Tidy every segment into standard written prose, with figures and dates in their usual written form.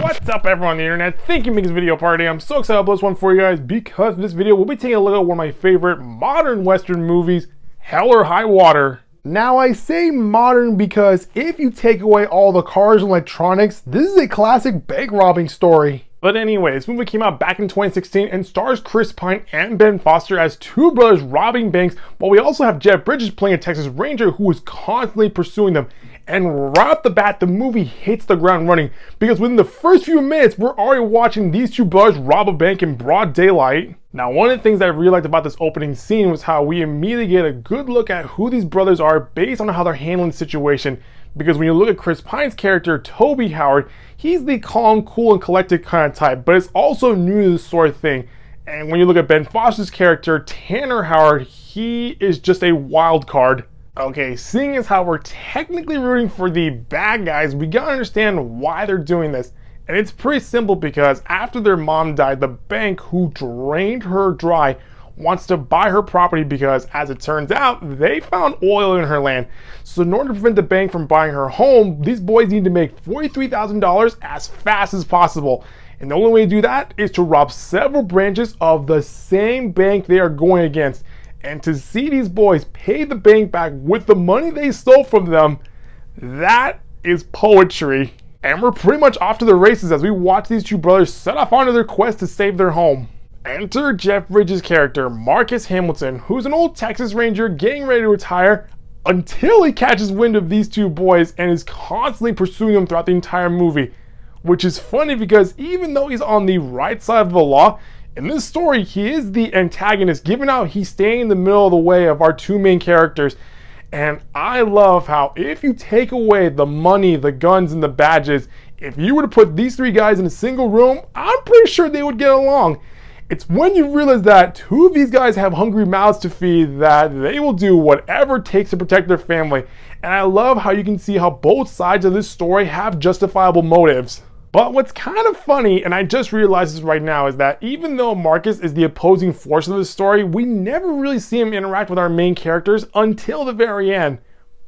What's up everyone on the internet? Thank you for making this video party. I'm so excited to upload this one for you guys because in this video we'll be taking a look at one of my favorite modern Western movies, Hell or High Water. Now I say modern because if you take away all the cars and electronics, this is a classic bank robbing story. But anyway, this movie came out back in 2016 and stars Chris Pine and Ben Foster as two brothers robbing banks, while we also have Jeff Bridges playing a Texas Ranger who is constantly pursuing them. And right off the bat, the movie hits the ground running because within the first few minutes, we're already watching these two brothers rob a bank in broad daylight. Now, one of the things that I really liked about this opening scene was how we immediately get a good look at who these brothers are based on how they're handling the situation. Because when you look at Chris Pine's character, Toby Howard, he's the calm, cool, and collected kind of type, but it's also new to this sort of thing. And when you look at Ben Foster's character, Tanner Howard, he is just a wild card. Okay, seeing as how we're technically rooting for the bad guys, we gotta understand why they're doing this. And it's pretty simple because after their mom died, the bank who drained her dry wants to buy her property because, as it turns out, they found oil in her land. So in order to prevent the bank from buying her home, these boys need to make $43,000 as fast as possible. And the only way to do that is to rob several branches of the same bank they are going against. And to see these boys pay the bank back with the money they stole from them, that is poetry. And we're pretty much off to the races as we watch these two brothers set off onto their quest to save their home. Enter Jeff Bridges' character, Marcus Hamilton, who's an old Texas Ranger getting ready to retire until he catches wind of these two boys and is constantly pursuing them throughout the entire movie. Which is funny because even though he's on the right side of the law, in this story, he is the antagonist, given how he's staying in the middle of the way of our two main characters. And I love how if you take away the money, the guns, and the badges, if you were to put these three guys in a single room, I'm pretty sure they would get along. It's when you realize that two of these guys have hungry mouths to feed that they will do whatever it takes to protect their family. And I love how you can see how both sides of this story have justifiable motives. But what's kind of funny, and I just realized this right now, is that even though Marcus is the opposing force of this story, we never really see him interact with our main characters until the very end.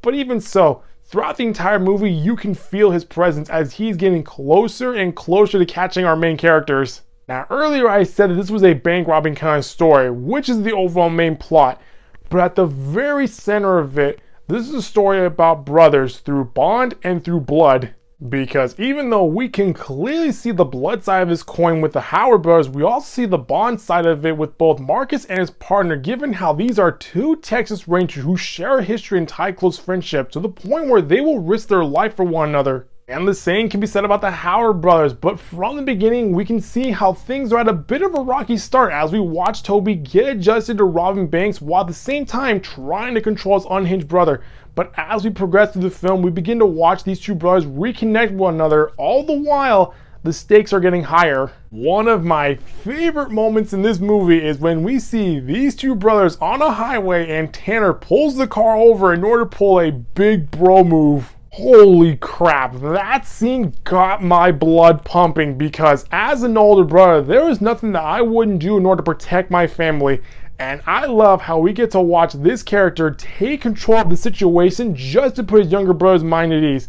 But even so, throughout the entire movie, you can feel his presence as he's getting closer and closer to catching our main characters. Now, earlier I said that this was a bank robbing kind of story, which is the overall main plot. But at the very center of it, this is a story about brothers through bond and through blood. Because even though we can clearly see the blood side of this coin with the Howard brothers, we also see the bond side of it with both Marcus and his partner, given how these are two Texas Rangers who share a history and tie close friendship to the point where they will risk their life for one another. And the same can be said about the Howard brothers, but from the beginning we can see how things are at a bit of a rocky start as we watch Toby get adjusted to robbing banks while at the same time trying to control his unhinged brother. But as we progress through the film, we begin to watch these two brothers reconnect with one another, all the while the stakes are getting higher. One of my favorite moments in this movie is when we see these two brothers on a highway and Tanner pulls the car over in order to pull a big bro move. Holy crap, that scene got my blood pumping because as an older brother, there is nothing that I wouldn't do in order to protect my family. And I love how we get to watch this character take control of the situation just to put his younger brother's mind at ease.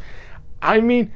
I mean,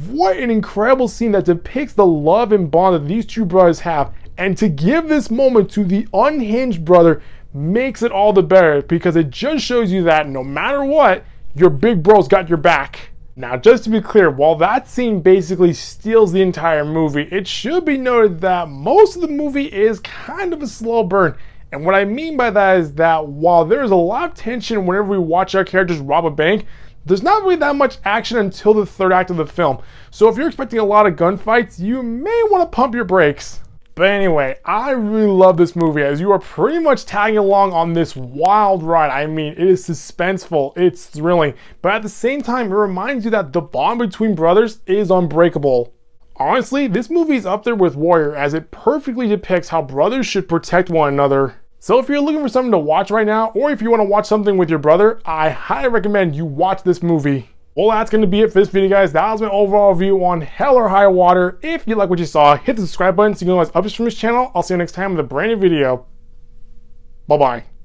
what an incredible scene that depicts the love and bond that these two brothers have. And to give this moment to the unhinged brother makes it all the better because it just shows you that no matter what, your big bro's got your back. Now, just to be clear, while that scene basically steals the entire movie, it should be noted that most of the movie is kind of a slow burn. And what I mean by that is that while there's a lot of tension whenever we watch our characters rob a bank, there's not really that much action until the third act of the film. So if you're expecting a lot of gunfights, you may want to pump your brakes. But anyway, I really love this movie as you are pretty much tagging along on this wild ride. I mean, it is suspenseful, it's thrilling, but at the same time, it reminds you that the bond between brothers is unbreakable. Honestly, this movie is up there with Warrior as it perfectly depicts how brothers should protect one another. So if you're looking for something to watch right now, or if you want to watch something with your brother, I highly recommend you watch this movie. Well, that's going to be it for this video, guys. That was my overall review on Hell or High Water. If you like what you saw, hit the subscribe button so you can know what's up from this channel. I'll see you next time with a brand new video. Bye-bye.